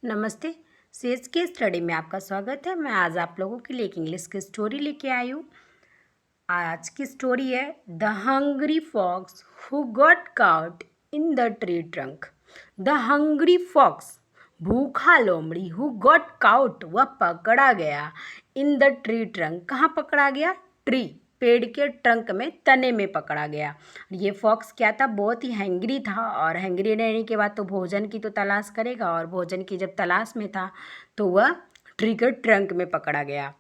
नमस्ते। सेज के स्टडी में आपका स्वागत है। मैं आज आप लोगों के लिए एक इंग्लिश की स्टोरी लेके आई हूँ। आज की स्टोरी है the hungry fox who got caught in the tree trunk. The hungry fox, भूखा लोमड़ी, हु गॉट काउट, वह पकड़ा गया, इन द ट्री ट्रंक, कहाँ पकड़ा गया? ट्री, पेड़ के ट्रंक में, तने में पकड़ा गया। ये फॉक्स क्या था? बहुत ही हैंग्री था, और हैंग्री रहने के बाद तो भोजन की तो तलाश करेगा, और भोजन की जब तलाश में था तो वह ट्री के ट्रंक में पकड़ा गया।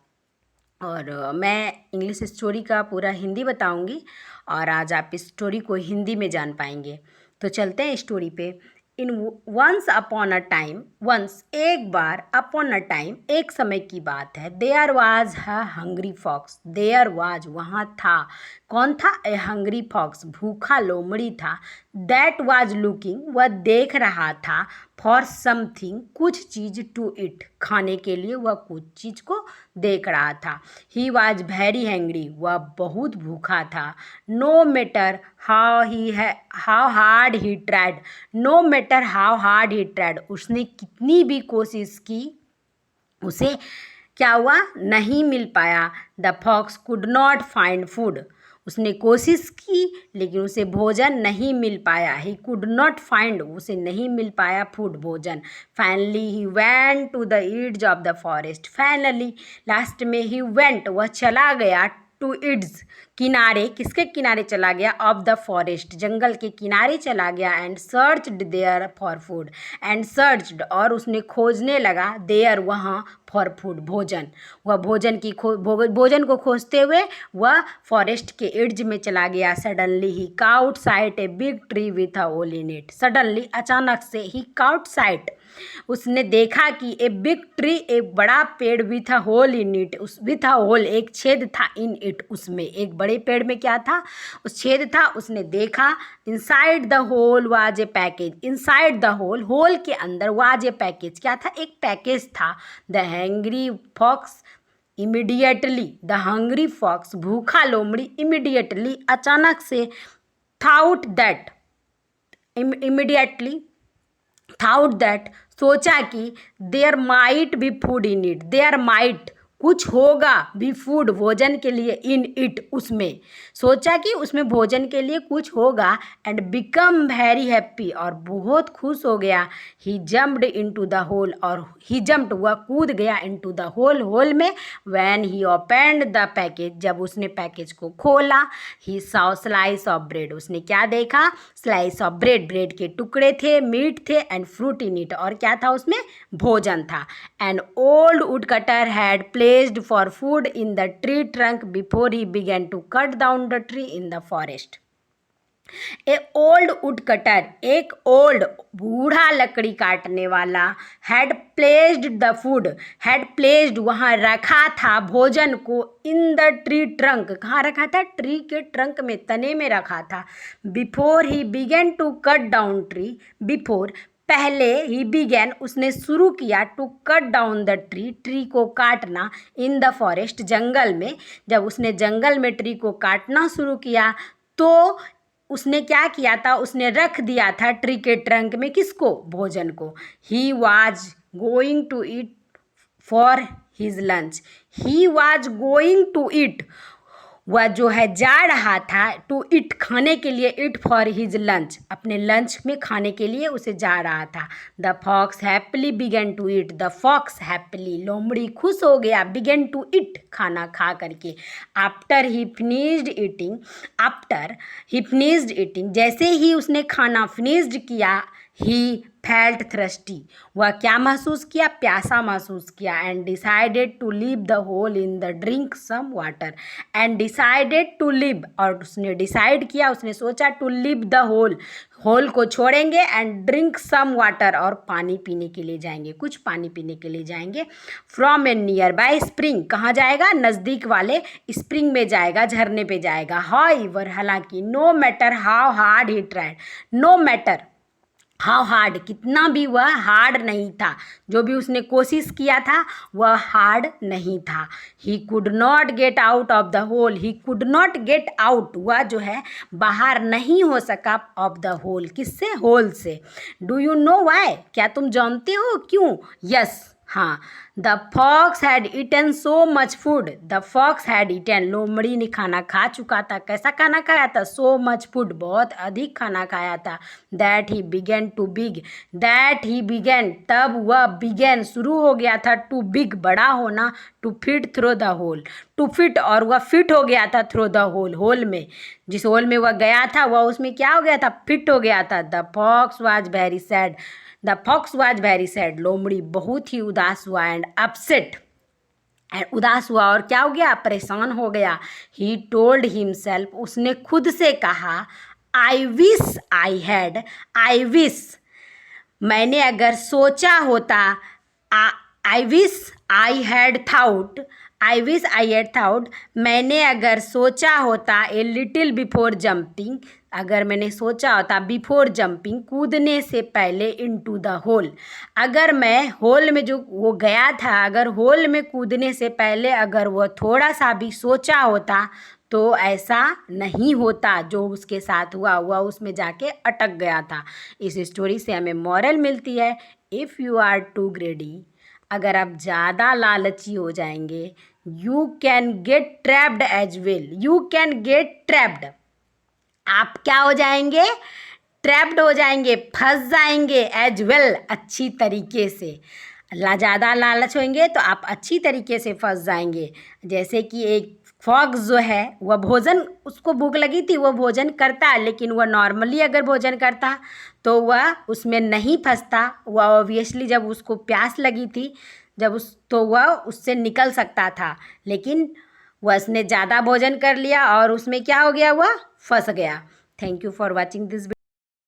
और मैं इंग्लिश स्टोरी का पूरा हिंदी बताऊंगी, और आज आप इस स्टोरी को हिंदी में जान पाएंगे। तो चलते हैं स्टोरी पे। In once upon a time, once एक बार, अपॉन अ टाइम एक समय की बात है, there was a hungry fox, there was वहाँ था, कौन था? ए हंग्री फॉक्स, भूखा लोमड़ी था, दैट वाज लुकिंग, वह देख रहा था, फॉर समथिंग, कुछ चीज़, टू इट, खाने के लिए वह कुछ चीज़ को देख रहा था। ही वॉज वेरी हैंग्री, वह बहुत भूखा था। No matter how hard he tried, no matter how hard he tried, उसने कितनी भी कोशिश की, उसे क्या हुआ? नहीं मिल पाया। The fox could not find food, उसने कोशिश की लेकिन उसे भोजन नहीं मिल पाया। ही कुड नॉट फाइंड, उसे नहीं मिल पाया फूड, भोजन। Finally he went to the edge of the forest, finally, last में, ही वेंट, वह चला गया, टू इड्स, किनारे, किसके किनारे चला गया? ऑफ द फॉरेस्ट, जंगल के किनारे चला गया। And searched there for food, and searched, और उसने खोजने लगा, देयर, वहाँ, फॉर फूड, भोजन। वह भोजन को खोजते हुए वह फॉरेस्ट के इर्ज में चला गया। Suddenly he caught sight a big tree with a hole in it, suddenly, अचानक से, ही काउट साइट, उसने देखा कि ए बिग ट्री, एक बड़ा पेड़, with a hole in it, उस विथ अ होल, एक छेद था, इन इट, उसमें, एक बड़े पेड़ में क्या था? उस छेद था। उसने देखा, inside the hole was a package, inside the hole, hole के अंदर, वाज ए पैकेज, क्या था? एक पैकेज था। The hungry fox immediately, the hungry fox, भूखा लोमड़ी, इमीडिएटली, अचानक से, thought that, immediately, thought that, सोचा कि, there might be food in it, there might, कुछ होगा, भी फूड, भोजन के लिए, इन इट, उसमें, सोचा कि उसमें भोजन के लिए कुछ होगा। एंड बिकम वेरी हैप्पी, और बहुत खुश हो गया। ही जम्प्ड इनटू द होल, और ही जम्प्ड, वह कूद गया, इनटू द होल, होल में। When he opened the package, जब उसने पैकेज को खोला, he saw slice of bread, उसने क्या देखा? स्लाइस ऑफ ब्रेड, ब्रेड के टुकड़े थे, मीट थे, एंड फ्रूट इन इट, और क्या था उसमें? भोजन था। An old wood cutter had placed for food in the tree trunk before he began to cut down the tree in the forest. A old wood cutter, एक old, बूढ़ा लकड़ी काटने वाला, had placed the food, had placed, वहाँ रखा था भोजन को, इन द ट्री ट्रंक, कहाँ रखा था? ट्री के ट्रंक में, तने में रखा था। Before he began to cut down tree, before, पहले, ही बिगेन, उसने शुरू किया, to cut down the tree, tree को काटना, इन द फॉरेस्ट, जंगल में। जब उसने जंगल में ट्री को काटना शुरू किया तो उसने क्या किया था? उसने रख दिया था ट्री के ट्रंक में, किसको? भोजन को। He was going to eat for his lunch, he was going to eat, वह जो है जा रहा था, टू इट, खाने के लिए, इट फॉर हिज लंच, अपने लंच में खाने के लिए उसे जा रहा था। The fox happily began to eat, the fox happily, लोमड़ी खुश हो गया, बिगेन टू इट, खाना खा करके। After he finished eating, after he finished eating, जैसे ही उसने खाना फिनिश्ड किया, ही फेल्ट थ्रस्टी, वह क्या महसूस किया? प्यासा महसूस किया। And decided to leave the hole in the drink some water, and decided to leave, और उसने डिसाइड किया, उसने सोचा, to leave the hole, hole को छोड़ेंगे, एंड ड्रिंक सम वाटर, और पानी पीने के लिए जाएंगे, कुछ पानी पीने के लिए जाएंगे। From A near by spring, कहाँ जाएगा? नज़दीक वाले स्प्रिंग में जाएगा, झरने पे जाएगा। हाउएवर, हालांकि, no matter how hard he tried, no matter, how hard, कितना भी वह हार्ड नहीं था, जो भी उसने कोशिश किया था वह हार्ड नहीं था। He could not get out of the hole, he could not get out, वह जो है बाहर नहीं हो सका ऑफ द होल, किससे, होल से। डू यू नो वाई, क्या तुम जानते हो क्यों? यस, हाँ। The fox had eaten so much food, the fox had eaten, लोमड़ी ने खाना खा चुका था। कैसा खाना खाया था? सो मच फूड, बहुत अधिक खाना खाया था। That he began to big, that he began, तब वह बिगेन शुरू हो गया था, टू बिग बड़ा होना, to fit through the hole, to fit, और वह फिट हो गया था थ्रो द होल, होल में, जिस होल में वह गया था वह उसमें क्या हो गया था? फिट हो गया था। The fox was very sad, the fox was very sad, लोमड़ी बहुत ही उदास हुआ, एंड अपसेट, उदास हुआ और क्या हो गया? परेशान हो गया। ही टोल्ड हिमसेल्फ, उसने खुद से कहा, I wish I had, I wish, मैंने अगर सोचा होता, I wish I had thought, I wish I had thought, मैंने अगर सोचा होता, ए लिटिल बिफोर जंपिंग, अगर मैंने सोचा होता बिफोर जंपिंग, कूदने से पहले, इनटू द होल, अगर मैं होल में जो वो गया था, अगर होल में कूदने से पहले अगर वो थोड़ा सा भी सोचा होता तो ऐसा नहीं होता, जो उसके साथ हुआ हुआ उसमें जाके अटक गया था। इस स्टोरी से हमें मॉरल मिलती है, if you are too greedy, अगर आप ज़्यादा लालची हो जाएंगे, you can get trapped as well, you can get trapped, आप क्या हो जाएंगे? ट्रैप्ड हो जाएंगे, फंस जाएंगे, एज वेल, अच्छी तरीके से। ज़्यादा लालच होंगे तो आप अच्छी तरीके से फंस जाएंगे। जैसे कि एक फॉक्स जो है वह भोजन, उसको भूख लगी थी, वो भोजन करता, लेकिन वह नॉर्मली अगर भोजन करता तो वह उसमें नहीं फंसता। वह ऑब्वियसली जब उसको प्यास लगी थी, जब उस तो वह उससे निकल सकता था, लेकिन वह उसने ज़्यादा भोजन कर लिया और उसमें क्या हो गया? वह फंस गया। Thank you for watching this.